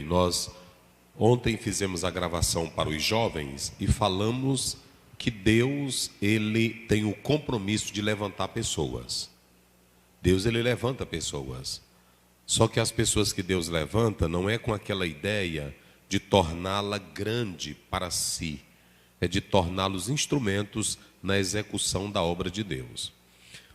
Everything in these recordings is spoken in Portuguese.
Nós ontem fizemos a gravação para os jovens e falamos que Deus, ele tem o compromisso de levantar pessoas. Deus, ele levanta pessoas. Só que as pessoas que Deus levanta não é com aquela ideia de torná-la grande para si, é de torná-los instrumentos na execução da obra de Deus.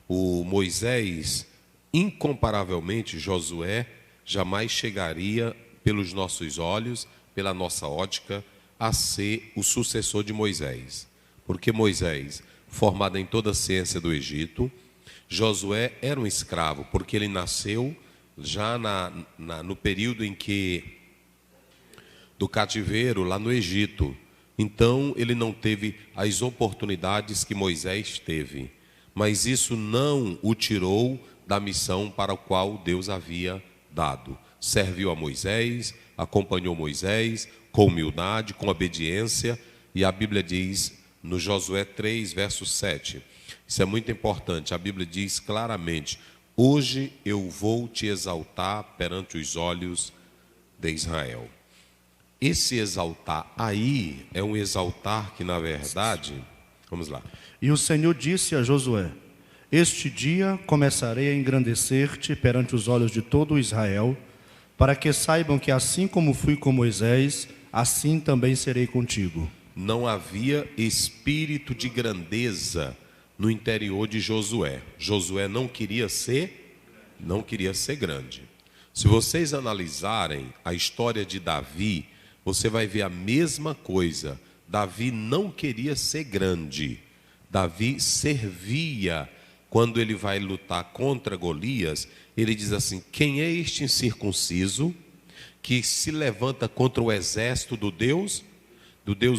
O Moisés, incomparavelmente, Josué, jamais chegaria pelos nossos olhos, pela nossa ótica, a ser o sucessor de Moisés. Porque Moisés, formado em toda a ciência do Egito, Josué era um escravo, porque ele nasceu já no período em que, do cativeiro lá no Egito. Então, ele não teve as oportunidades que Moisés teve. Mas isso não o tirou da missão para a qual Deus havia dado. Serviu a Moisés, acompanhou Moisés com humildade, com obediência, e a Bíblia diz no Josué 3, verso 7, isso é muito importante, a Bíblia diz claramente: hoje eu vou te exaltar perante os olhos de Israel. Esse exaltar aí é um exaltar que, na verdade, vamos lá. E o Senhor disse a Josué: este dia começarei a engrandecer-te perante os olhos de todo Israel, para que saibam que assim como fui com Moisés, assim também serei contigo. Não havia espírito de grandeza no interior de Josué. Josué não queria ser grande. Se vocês analisarem a história de Davi, você vai ver a mesma coisa. Davi não queria ser grande. Davi servia. Quando ele vai lutar contra Golias, ele diz assim: quem é este incircunciso que se levanta contra o exército do Deus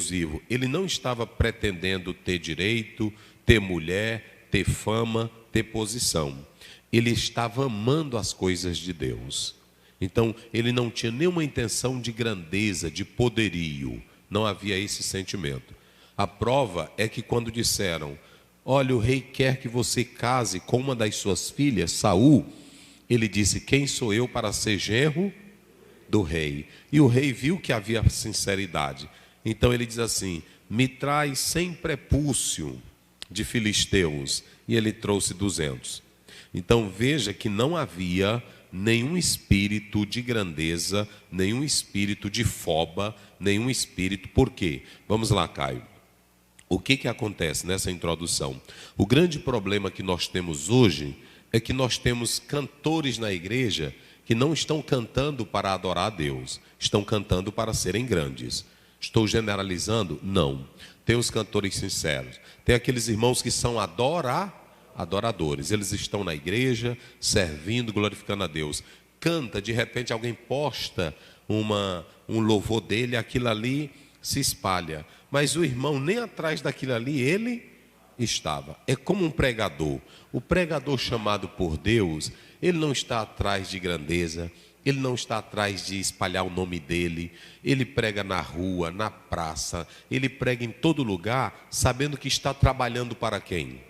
vivo? Ele não estava pretendendo ter direito, ter mulher, ter fama, ter posição. Ele estava amando as coisas de Deus. Então, ele não tinha nenhuma intenção de grandeza, de poderio. Não havia esse sentimento. A prova é que quando disseram: olha, o rei quer que você case com uma das suas filhas, Saul, ele disse: quem sou eu para ser genro do rei? E o rei viu que havia sinceridade. Então ele diz assim: me traz 100 prepúcio de filisteus. E ele trouxe 200. Então veja que não havia nenhum espírito de grandeza, nenhum espírito de foba, nenhum espírito. Por quê? Vamos lá, Caio. O que acontece nessa introdução? O grande problema que nós temos hoje é que nós temos cantores na igreja que não estão cantando para adorar a Deus, estão cantando para serem grandes. Estou generalizando? Não. Tem os cantores sinceros. Tem aqueles irmãos que são adoradores. Eles estão na igreja, servindo, glorificando a Deus. Canta, de repente alguém posta um louvor dele, aquilo ali se espalha. Mas o irmão nem atrás daquilo ali ele estava. É como um pregador. O pregador chamado por Deus, ele não está atrás de grandeza, ele não está atrás de espalhar o nome dele. Ele prega na rua, na praça, ele prega em todo lugar, sabendo que está trabalhando para quem?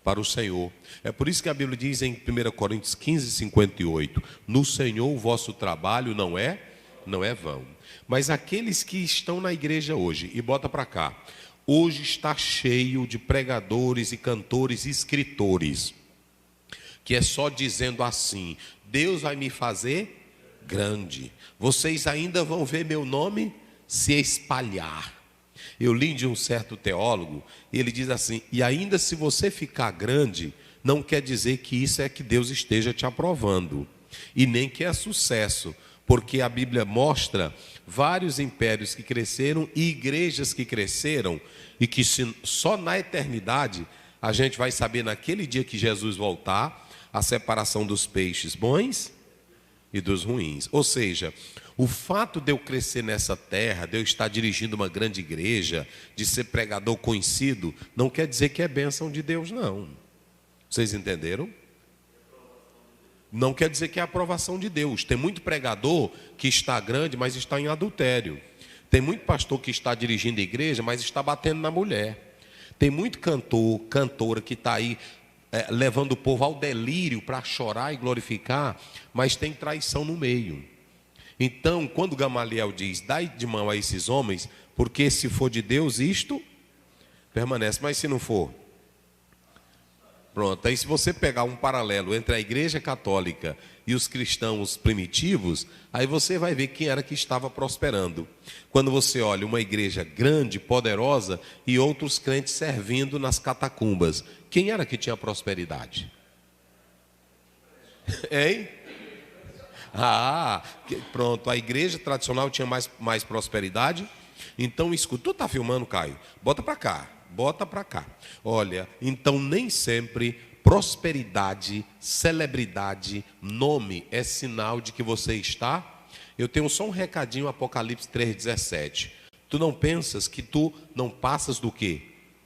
Para o Senhor. É por isso que a Bíblia diz em 1 Coríntios 15, 58, no Senhor o vosso trabalho não é vão. Mas aqueles que estão na igreja hoje, e bota para cá, hoje está cheio de pregadores e cantores e escritores, que é só dizendo assim: Deus vai me fazer grande, vocês ainda vão ver meu nome se espalhar. Eu li de um certo teólogo, e ele diz assim: e ainda se você ficar grande, não quer dizer que isso é que Deus esteja te aprovando, e nem que é sucesso, porque a Bíblia mostra vários impérios que cresceram e igrejas que cresceram, e que só na eternidade a gente vai saber, naquele dia que Jesus voltar, a separação dos peixes bons e dos ruins. Ou seja, o fato de eu crescer nessa terra, de eu estar dirigindo uma grande igreja, de ser pregador conhecido, não quer dizer que é bênção de Deus, não. Vocês entenderam? Não quer dizer que é a aprovação de Deus. Tem muito pregador que está grande, mas está em adultério. Tem muito pastor que está dirigindo a igreja, mas está batendo na mulher. Tem muito cantor, cantora que está aí levando o povo ao delírio para chorar e glorificar, mas tem traição no meio. Então, quando Gamaliel diz, dai de mão a esses homens, porque se for de Deus, isto permanece. Mas se não for? Pronto, aí se você pegar um paralelo entre a igreja católica e os cristãos primitivos, aí você vai ver quem era que estava prosperando. Quando você olha uma igreja grande, poderosa, e outros crentes servindo nas catacumbas, quem era que tinha prosperidade? Hein? Pronto, a igreja tradicional tinha mais prosperidade. Então, escuta, tu está filmando, Caio? Bota para cá. Bota para cá. Olha, então nem sempre prosperidade, celebridade, nome é sinal de que você está. Eu tenho só um recadinho, Apocalipse 3,17. Tu não pensas que tu não passas do quê?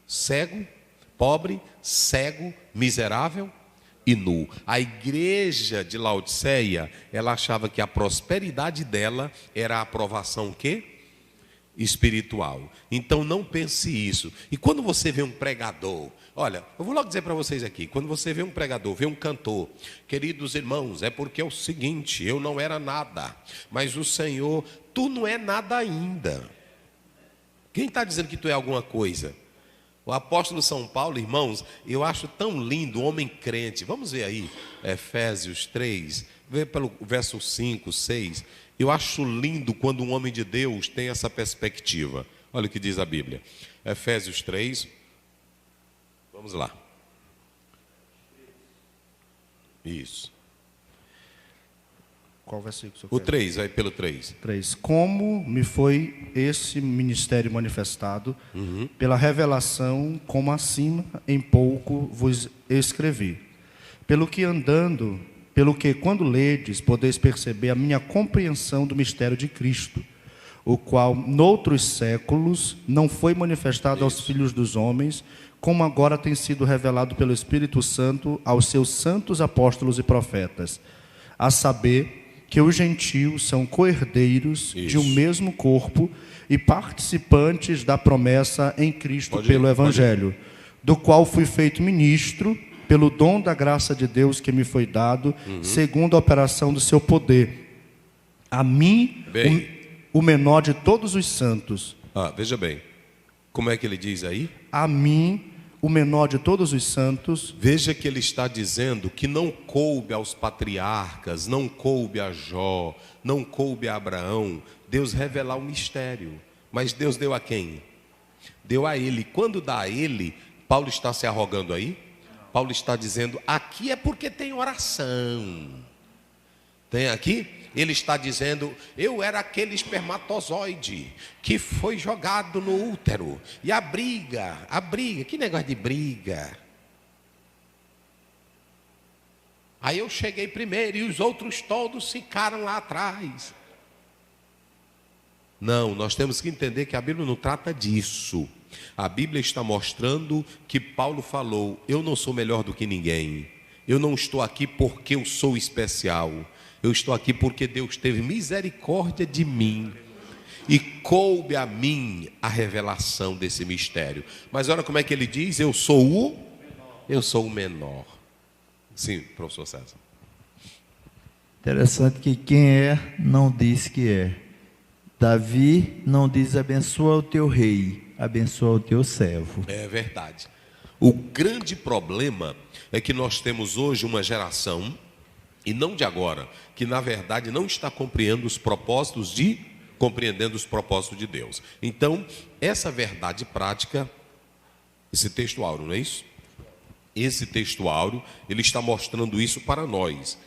Cego, pobre, cego, miserável e nu. A igreja de Laodiceia, ela achava que a prosperidade dela era a aprovação o quê? Espiritual. Então não pense isso. E quando você vê um pregador, olha, eu vou logo dizer para vocês aqui, quando você vê um pregador, vê um cantor, queridos irmãos, é porque é o seguinte, eu não era nada, mas o Senhor, tu não é nada ainda. Quem está dizendo que tu é alguma coisa? O apóstolo São Paulo, irmãos, eu acho tão lindo, homem crente. Vamos ver aí, Efésios 3, vê pelo verso 5, 6. Eu acho lindo quando um homem de Deus tem essa perspectiva. Olha o que diz a Bíblia. Efésios 3. Vamos lá. Isso. Qual versículo você quer? O 3, vai pelo 3. 3. Como me foi esse ministério manifestado, pela revelação, como acima em pouco vos escrevi. Pelo que quando ledes, podeis perceber a minha compreensão do mistério de Cristo, o qual, noutros séculos, não foi manifestado aos filhos dos homens, como agora tem sido revelado pelo Espírito Santo aos seus santos apóstolos e profetas, a saber que os gentios são co-herdeiros de um mesmo corpo e participantes da promessa em Cristo pelo Evangelho, do qual fui feito ministro, pelo dom da graça de Deus que me foi dado, segundo a operação do seu poder. A mim, o menor de todos os santos. Veja bem, como é que ele diz aí? A mim, o menor de todos os santos. Veja que ele está dizendo que não coube aos patriarcas, não coube a Jó, não coube a Abraão, Deus revelar o mistério. Mas Deus deu a quem? Deu a ele. Quando dá a ele, Paulo está se arrogando aí? Paulo está dizendo, aqui é porque tem oração. Tem aqui? Ele está dizendo, eu era aquele espermatozoide que foi jogado no útero. E a briga, que negócio de briga? Aí eu cheguei primeiro e os outros todos ficaram lá atrás. Não, nós temos que entender que a Bíblia não trata disso. A Bíblia está mostrando que Paulo falou, eu não sou melhor do que ninguém. Eu não estou aqui porque eu sou especial. Eu estou aqui porque Deus teve misericórdia de mim e coube a mim a revelação desse mistério. Mas olha como é que ele diz, eu sou o menor. Sim, professor César. Interessante que quem é, não diz que é. Davi não diz abençoa o teu rei, abençoa o teu servo. É verdade. O grande problema é que nós temos hoje uma geração, e não de agora, que na verdade não está compreendendo os propósitos de Deus. Então, essa verdade prática, esse texto áureo, não é isso? Esse texto áureo, ele está mostrando isso para nós,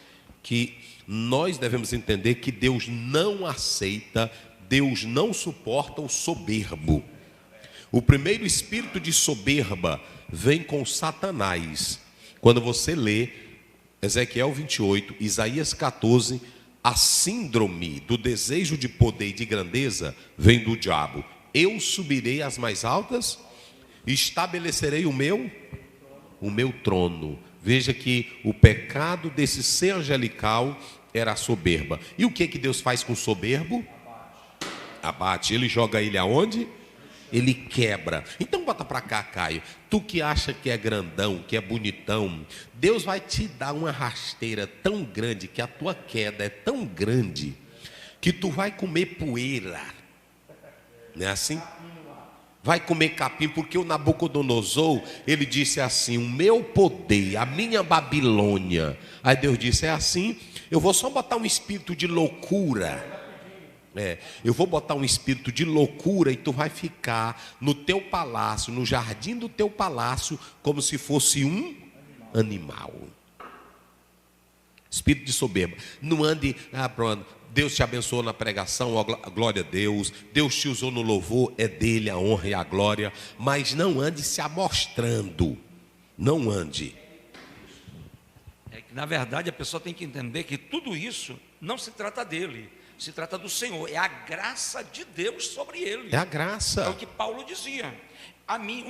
que nós devemos entender que Deus não aceita, Deus não suporta o soberbo. O primeiro espírito de soberba vem com Satanás. Quando você lê Ezequiel 28, Isaías 14, a síndrome do desejo de poder e de grandeza vem do diabo. Eu subirei às mais altas, estabelecerei o meu trono. Veja que o pecado desse ser angelical era a soberba. E o que Deus faz com o soberbo? Abate. Ele joga ele aonde? Ele quebra. Então bota para cá, Caio. Tu que acha que é grandão, que é bonitão, Deus vai te dar uma rasteira tão grande, que a tua queda é tão grande, que tu vai comer poeira. Não é assim? Vai comer capim, porque o Nabucodonosor, ele disse assim: o meu poder, a minha Babilônia. Aí Deus disse: é assim, eu vou só botar um espírito de loucura. Eu vou botar um espírito de loucura e tu vai ficar no teu palácio, no jardim do teu palácio, como se fosse um animal. Espírito de soberba. Não ande, pronto, Deus te abençoou na pregação, glória a Deus. Deus te usou no louvor, é dele a honra e a glória. Mas não ande se amostrando. Não ande. É que, na verdade, a pessoa tem que entender que tudo isso não se trata dele, se trata do Senhor. É a graça de Deus sobre ele. É a graça. É o que Paulo dizia. A mim,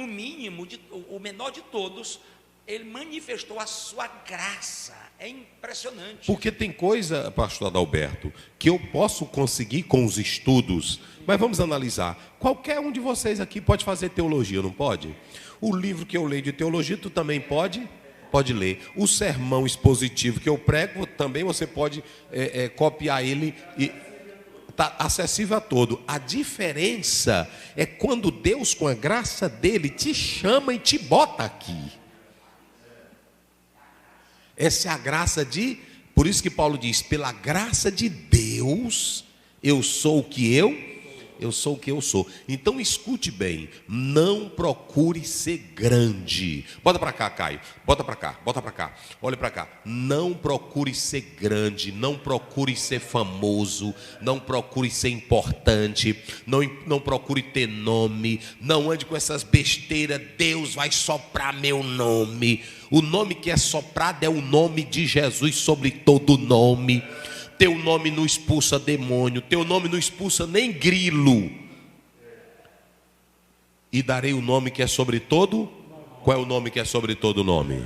o menor de todos, ele manifestou a sua graça. É impressionante. Porque tem coisa, pastor Adalberto, que eu posso conseguir com os estudos. Mas vamos analisar. Qualquer um de vocês aqui pode fazer teologia, não pode? O livro que eu leio de teologia, tu também pode? Pode ler. O sermão expositivo que eu prego, também você pode copiar ele e está acessível a todo. A diferença é quando Deus, com a graça dele, te chama e te bota aqui. Essa é a graça de... Por isso que Paulo diz: pela graça de Deus, eu sou o que eu sou o que eu sou. Então escute bem, não procure ser grande. Bota para cá, Caio, bota para cá, olha para cá. Não procure ser grande, não procure ser famoso, não procure ser importante, não procure ter nome, não ande com essas besteiras. Deus vai soprar meu nome. O nome que é soprado é o nome de Jesus sobre todo nome. Teu nome não expulsa demônio, teu nome não expulsa nem grilo. E darei o nome que é sobre todo. Qual é o nome que é sobre todo nome?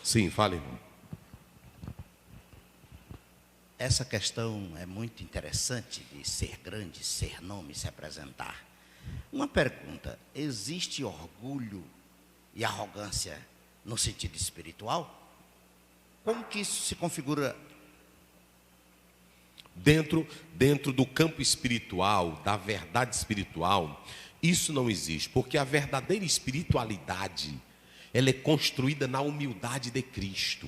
Sim, fale. Essa questão é muito interessante de ser grande, ser nome, se apresentar. Uma pergunta: existe orgulho e arrogância no sentido espiritual? Como que isso se configura? Dentro do campo espiritual, da verdade espiritual, isso não existe, porque a verdadeira espiritualidade, ela é construída na humildade de Cristo.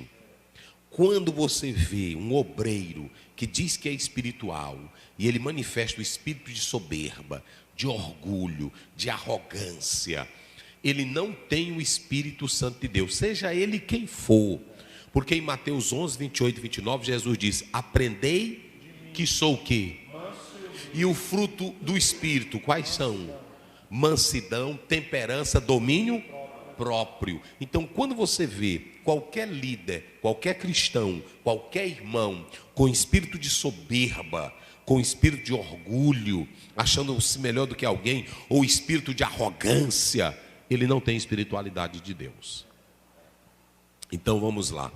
Quando você vê um obreiro que diz que é espiritual e ele manifesta o espírito de soberba, de orgulho, de arrogância, ele não tem o Espírito Santo de Deus, seja ele quem for. Porque em Mateus 11, 28 e 29, Jesus diz: aprendei que sou o quê? E o fruto do Espírito, quais são? Mansidão, temperança, domínio próprio. Então, quando você vê qualquer líder, qualquer cristão, qualquer irmão com espírito de soberba, com espírito de orgulho, achando-se melhor do que alguém, ou espírito de arrogância, ele não tem espiritualidade de Deus. Então vamos lá.